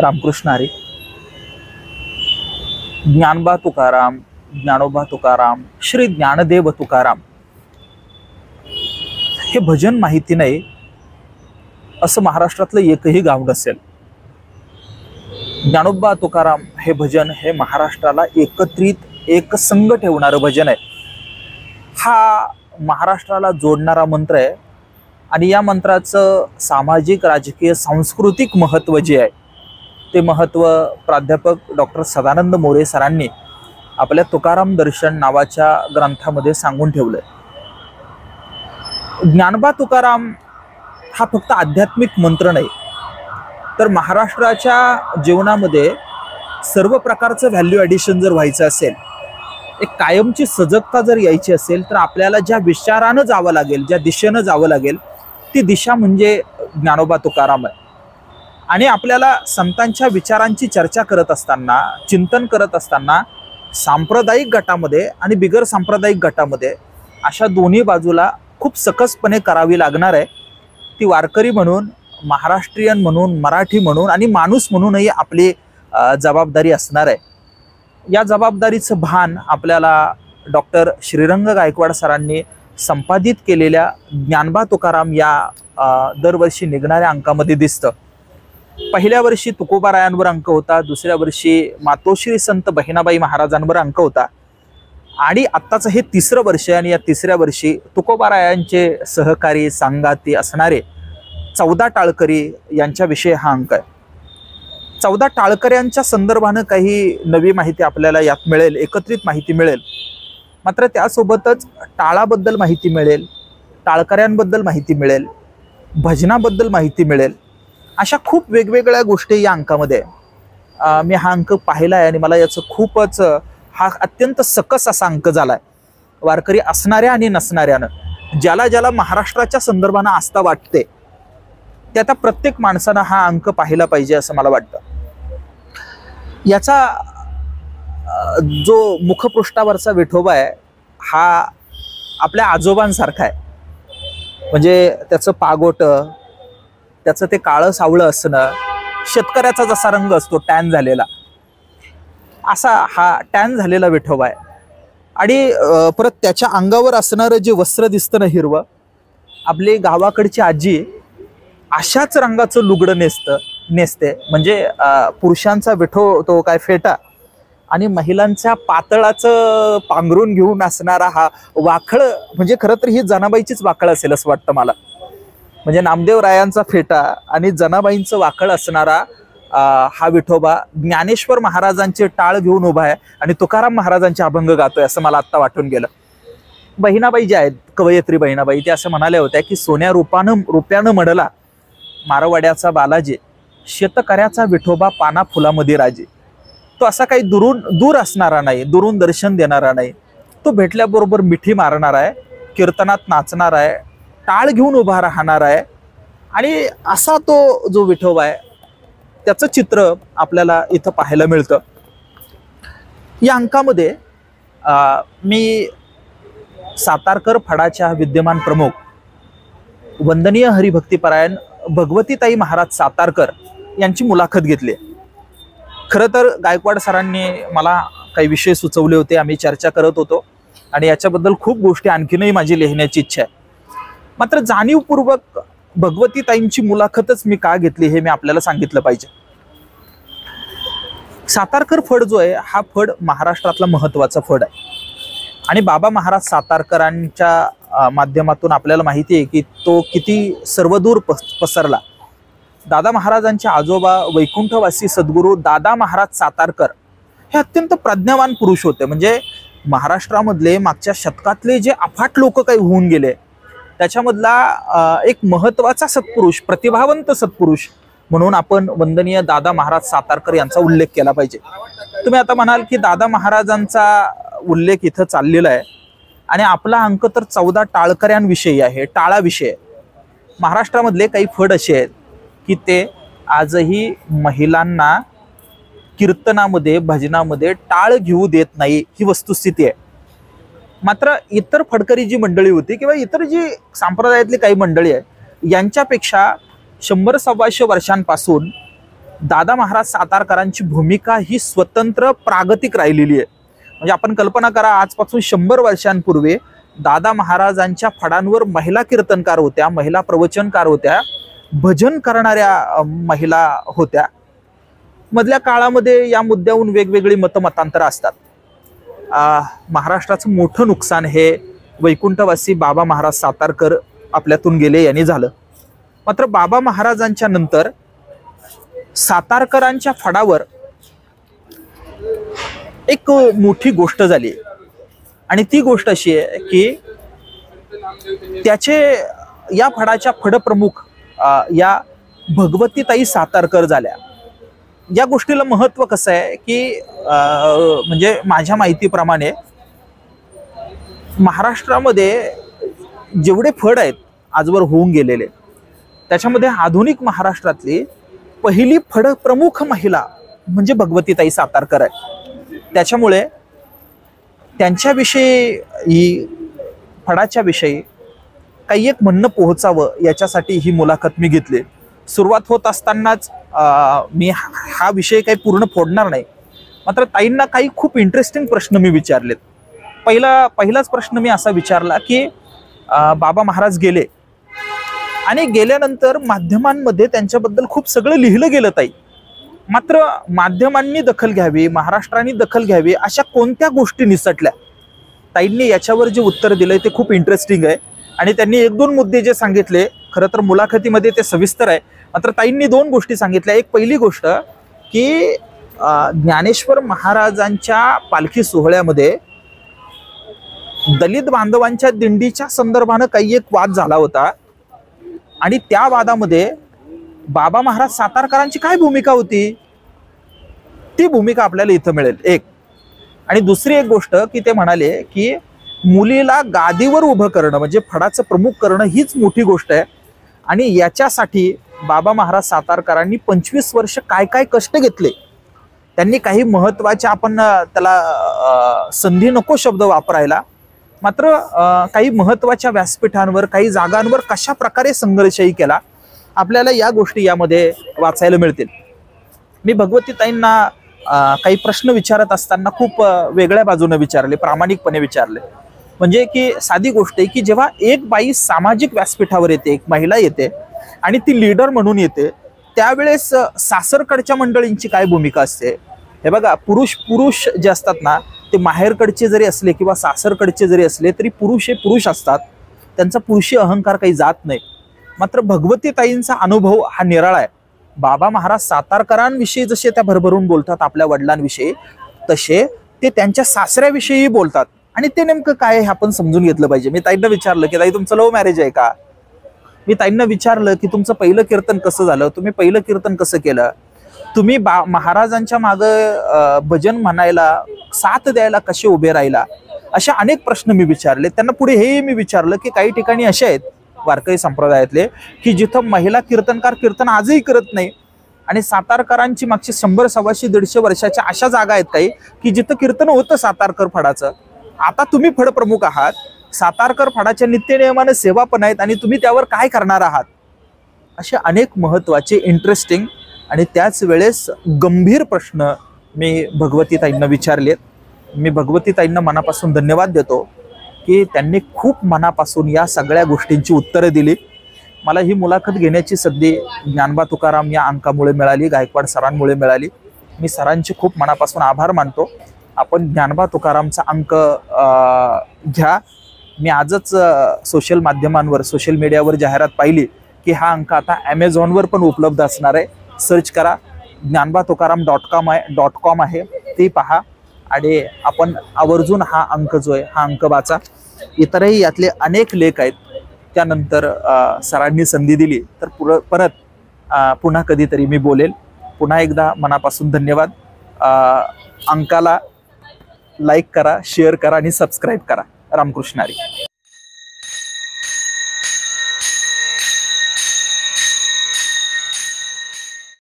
रामकृष्ण हरी. ज्ञानबा तुकाराम, ज्ञानोबा तुकाराम, श्री ज्ञानदेव तुकाराम हे भजन माहिती नाही असं महाराष्ट्रातलं एकही गाव नसेल. ज्ञानोबा तुकाराम हे भजन हे महाराष्ट्राला एकत्रित एक संघ ठेवणारं भजन आहे. हा महाराष्ट्राला जोडणारा मंत्र आहे आणि या मंत्राचं सामाजिक, राजकीय, सांस्कृतिक महत्त्व जे आहे ते महत्त्व प्राध्यापक डॉक्टर सदानंद मोरे सरांनी आपल्या तुकाराम दर्शन नावाच्या ग्रंथामध्ये सांगून ठेवलंय. ज्ञानबा तुकाराम हा फक्त आध्यात्मिक मंत्र नाही, तर महाराष्ट्राच्या जीवनामध्ये सर्व प्रकारचं व्हॅल्यू ॲडिशन जर व्हायचं असेल, एक कायमची सजगता जर यायची असेल, तर आपल्याला ज्या विचारानं जावं लागेल, ज्या दिशेनं जावं लागेल, ती दिशा म्हणजे ज्ञानोबा तुकाराम आहे. आणि आपल्याला संतांच्या विचारांची चर्चा करत असताना, चिंतन करत असताना सांप्रदायिक गटामध्ये आणि बिगर सांप्रदायिक गटामध्ये अशा दोन्ही बाजूला खूप सकसपणे करावी लागणार आहे. ती वारकरी म्हणून, महाराष्ट्रीयन म्हणून, मराठी म्हणून आणि माणूस म्हणूनही आपली जबाबदारी असणार आहे. या जबाबदारीचं भान आपल्याला डॉक्टर श्रीरंग गायकवाड सरांनी संपादित केलेल्या ज्ञानबा तुकाराम या दरवर्षी निघणाऱ्या अंकामध्ये दिसतं. पहिल्या वर्षी तुकोबारायांवर अंक होता, दुसऱ्या वर्षी मातोश्री संत बहिणाबाई महाराजांवर अंक होता आणि आत्ताचं हे तिसरं वर्ष आहे. आणि या तिसऱ्या वर्षी तुकोबारायांचे सहकारी, सांगाती असणारे 14 टाळकरी यांच्याविषयी हा अंक आहे. 14 टाळकऱ्यांच्या संदर्भानं काही नवी माहिती आपल्याला यात मिळेल, एकत्रित माहिती मिळेल. मात्र त्यासोबतच टाळाबद्दल माहिती मिळेल, टाळकऱ्यांबद्दल माहिती मिळेल, भजनाबद्दल माहिती मिळेल. अशा खूप वेगवेगळ्या गोष्टी या अंकामध्ये मी हा अंक पाहिला आहे आणि मला याचं खूपच हा अत्यंत सकस असा अंक झाला आहे. वारकरी असणाऱ्या आणि नसणाऱ्यानं, ज्याला ज्याला महाराष्ट्राच्या संदर्भानं आस्था वाटते त्या त्या प्रत्येक माणसानं हा अंक पाहिला पाहिजे असं मला वाटतं. याचा जो मुखपृष्ठावरचा विठोबा आहे हा आपल्या आजोबांसारखा आहे. म्हणजे त्याचं पागोटं, त्याचं ते काळं सावळं असणं, शेतकऱ्याचा जसा रंग असतो टॅन झालेला, असा हा टॅन झालेला विठोबा आहे. आणि परत त्याच्या अंगावर असणारं जे वस्त्र दिसतं ना हिरवं, आपली गावाकडची आजी अशाच रंगाचं लुगडं नेसते. म्हणजे पुरुषांचा विठो तो काय फेटा आणि महिलांच्या पातळाचं पांघरून घेऊन असणारा हा वाखळ, म्हणजे खरं तर ही जनाबाईचीच वाखळ असेल असं वाटतं मला. म्हणजे नामदेव रायांचा फेटा आणि जनाबाईंचं वाखळ असणारा हा विठोबा ज्ञानेश्वर महाराजांचे टाळ घेऊन उभा आहे आणि तुकाराम महाराजांचे अभंग गातोय असं मला आत्ता वाटून गेलं. बहिणाबाई ज्या आहेत, कवयित्री बहिणाबाई, त्या असं म्हणाल्या होत्या की सोन्या रुपयानं मडला मारवाड्याचा बालाजी, शेतकऱ्याचा विठोबा पाना फुलामध्ये राजे. तो असा काही दूर असणारा नाही, दुरून दर्शन देणारा नाही. तो भेटल्याबरोबर मिठी मारणार आहे, कीर्तनात नाचणार आहे, टाळ घेऊन उभा राहणार आहे. आणि असा तो जो विठोबा आहे त्याचं चित्र आपल्याला इथं पाहायला मिळतं. या अंकामध्ये मी सातारकर फडाच्या विद्यमान प्रमुख वंदनीय हरिभक्तीपरायण भगवतीताई महाराज सातारकर यांची मुलाखत घेतली. खरं तर गायकवाड सरांनी मला काही विषय सुचवले होते, आम्ही चर्चा करत होतो आणि याच्याबद्दल खूप गोष्टी आणखीनही माझी लिहिण्याची इच्छा आहे. मात्र जाणीवपूर्वक भगवतीताईंची मुलाखतच मी का घेतली हे मी आपल्याला सांगितलं पाहिजे. सातारकर फड जो आहे हा फड महाराष्ट्रातला महत्त्वाचा फड आहे आणि बाबा महाराज सातारकरांच्या माध्यमातून आपल्याला माहिती आहे की तो किती सर्वदूर पसरला. दादा महाराजांचे आजोबा वैकुंठवासी सद्गुरू दादा महाराज सातारकर हे अत्यंत प्रज्ञावान पुरुष होते. म्हणजे महाराष्ट्रामधले मागच्या शतकातले जे अफाट लोक काही होऊन गेले त्याच्यामधला एक महत्त्वाचा सत्पुरुष, प्रतिभावंत सत्पुरुष म्हणून आपण वंदनीय दादा महाराज सातारकर यांचा उल्लेख केला पाहिजे. तुम्ही आता म्हणाल की दादा महाराजांचा उल्लेख इथं चाललेला आहे आणि आपला अंक तर 14 टाळकऱ्यांविषयी आहे, टाळाविषयी. महाराष्ट्रामधले काही फड असे आहेत की ते आजही महिलांना कीर्तनामध्ये, भजनामध्ये टाळ घेऊ देत नाही, ही वस्तुस्थिती आहे. मात्र इतर फडकरी जी मंडळी होती किंवा इतर जी संप्रदायातली काही मंडळी आहे यांच्यापेक्षा 100-125 वर्षांपासून दादा महाराज सातारकरांची भूमिका ही स्वतंत्र प्रागतिक राहिलेली आहे. म्हणजे आपण कल्पना करा, आजपासून 100 वर्षांपूर्वी दादा महाराजांच्या फडांवर महिला कीर्तनकार होत्या, महिला प्रवचनकार होत्या, भजन करणाऱ्या महिला होत्या. मधल्या काळामध्ये या मुद्द्यावरून वेगवेगळी मतमतांतर असतात. महाराष्ट्राचं मोठं नुकसान हे वैकुंठवासी बाबा महाराज सातारकर आपल्यातून गेले यांनी झालं. मात्र बाबा महाराजांच्या नंतर सातारकरांच्या फडावर एक मोठी गोष्ट झाली आणि ती गोष्ट अशी आहे की त्याचे या फडाच्या फडप्रमुख या भगवतीताई सातारकर झाल्या. या गोष्टीला महत्त्व कसं आहे की म्हणजे माझ्या माहितीप्रमाणे महाराष्ट्रामध्ये जेवढे फड आहेत आजवर होऊन गेलेले, त्याच्यामध्ये आधुनिक महाराष्ट्रातली पहिली फड प्रमुख महिला म्हणजे भगवतीताई सातारकर आहे. त्याच्यामुळे त्यांच्याविषयी, फडाच्या विषयी काही एक म्हणणं पोहोचावं याच्यासाठी ही मुलाखत मी घेतली. सुरुवात होत असतानाच मी हा विषय काही पूर्ण फोडणार नाही, मात्र ताईंना काही खूप इंटरेस्टिंग प्रश्न मी विचारलेत. पहिलाच प्रश्न मी असा विचारला की बाबा महाराज गेले आणि गेल्यानंतर माध्यमांमध्ये त्यांच्याबद्दल खूप सगळं लिहिलं गेलं ताई, मात्र माध्यमांनी दखल घ्यावी, महाराष्ट्राने दखल घ्यावी अशा कोणत्या गोष्टी निसटल्या? ताईंनी याच्यावर जे उत्तर दिलंय ते खूप इंटरेस्टिंग आहे आणि त्यांनी 1-2 मुद्दे जे सांगितले, खरं तर मुलाखतीमध्ये ते सविस्तर आहे, मात्र ताईंनी 2 गोष्टी सांगितल्या. एक पहिली गोष्ट की ज्ञानेश्वर महाराजांच्या पालखी सोहळ्यामध्ये दलित बांधवांच्या दिंडीच्या संदर्भानं काही एक वाद झाला होता आणि त्या वादामध्ये बाबा महाराज सातारकरांची काय भूमिका होती, ती भूमिका आपल्याला इथं मिळेल एक. आणि दुसरी एक गोष्ट की ते म्हणाले की मुलीला गादीवर उभं करणं म्हणजे फडाचं प्रमुख करणं हीच मोठी गोष्ट आहे आणि याच्यासाठी बाबा महाराज सातारकरांनी 25 वर्ष काय काय कष्ट घेतले. त्यांनी काही महत्त्वाच्या, आपण त्याला संधी नको शब्द वापरायला, मात्र काही महत्त्वाच्या व्यासपीठांवर, काही जागांवर कशा प्रकारे संघर्षही केला, आपल्याला या गोष्टी यामध्ये वाचायला मिळतील. मी भगवतीताईंना काही प्रश्न विचारत असताना खूप वेगळ्या बाजूने विचारले, प्रामाणिकपणे विचारले. म्हणजे की साधी गोष्ट आहे की जेव्हा एक बाई सामाजिक व्यासपीठावर येते, एक महिला येते आणि ती लीडर म्हणून येते, त्यावेळेस सासरकडच्या मंडळींची काय भूमिका असते? हे बघा, पुरुष जे असतात ना, ते माहेरकडचे जरी असले किंवा सासरकडचे जरी असले तरी पुरुष हे पुरुष असतात, त्यांचा पुरुषी अहंकार काही जात नाही. मात्र भगवतीताईंचा अनुभव हा निराळा आहे. बाबा महाराज सातारकरांविषयी जसे त्या भरभरून बोलतात आपल्या वडिलांविषयी, तसे ते त्यांच्या सासऱ्याविषयी बोलतात आणि ते नेमकं काय हे आपण समजून घेतलं पाहिजे. मी ताईंना विचारलं की ताई तुमचं लव्ह मॅरेज आहे का? मी ताईंना विचारलं की तुमचं पहिलं कीर्तन कसं झालं, तुम्ही पहिलं कीर्तन कसं केलं, तुम्ही महाराजांच्या मागं भजन म्हणायला, साथ द्यायला कसे उभे राहिला, अशा अनेक प्रश्न मी विचारले. त्यांना पुढे हेही मी विचारलं की काही ठिकाणी असे आहेत वारकरी संप्रदायातले की जिथं महिला कीर्तनकार कीर्तन आजही करत नाही आणि सातारकरांची मागची 100, 125, 150 वर्षाच्या अशा जागा आहेत काही की जिथं कीर्तन होतं सातारकर फडाचं. आता तुम्ही फड प्रमुख आहात, सातारकर फडाच्या नित्यनियमानं सेवा पण आहेत आणि तुम्ही त्यावर काय करणार आहात? असे अनेक महत्त्वाचे, इंटरेस्टिंग आणि त्याच वेळेस गंभीर प्रश्न मी भगवतीताईंना विचारलेत. मी भगवतीताईंना मनापासून धन्यवाद देतो की त्यांनी खूप मनापासून या सगळ्या गोष्टींची उत्तरं दिली. मला ही मुलाखत घेण्याची संधी ज्ञानबा तुकाराम या अंकामुळे मिळाली, गायकवाड सरांमुळे मिळाली. मी सरांचे खूप मनापासून आभार मानतो. आपण ज्ञानबा तुकारामचा अंक घ्या. मी आजच सोशल माध्यमांवर, सोशल मीडियावर जाहिरात पाहिली की हा अंक आता ॲमेझॉनवर पण उपलब्ध असणार आहे. सर्च करा, ज्ञानबातुकाराम.com आहे, ते पहा आणि आपण आवर्जून हा अंक जो आहे हा अंक वाचा. इतरही यातले अनेक लेख आहेत. त्यानंतर सरांनी संधी दिली तर परत पुन्हा कधीतरी मी बोलेल. पुन्हा एकदा मनापासून धन्यवाद. अंकाला लाईक करा, शेअर करा आणि सबस्क्राईब करा. रामकृष्ण हरी.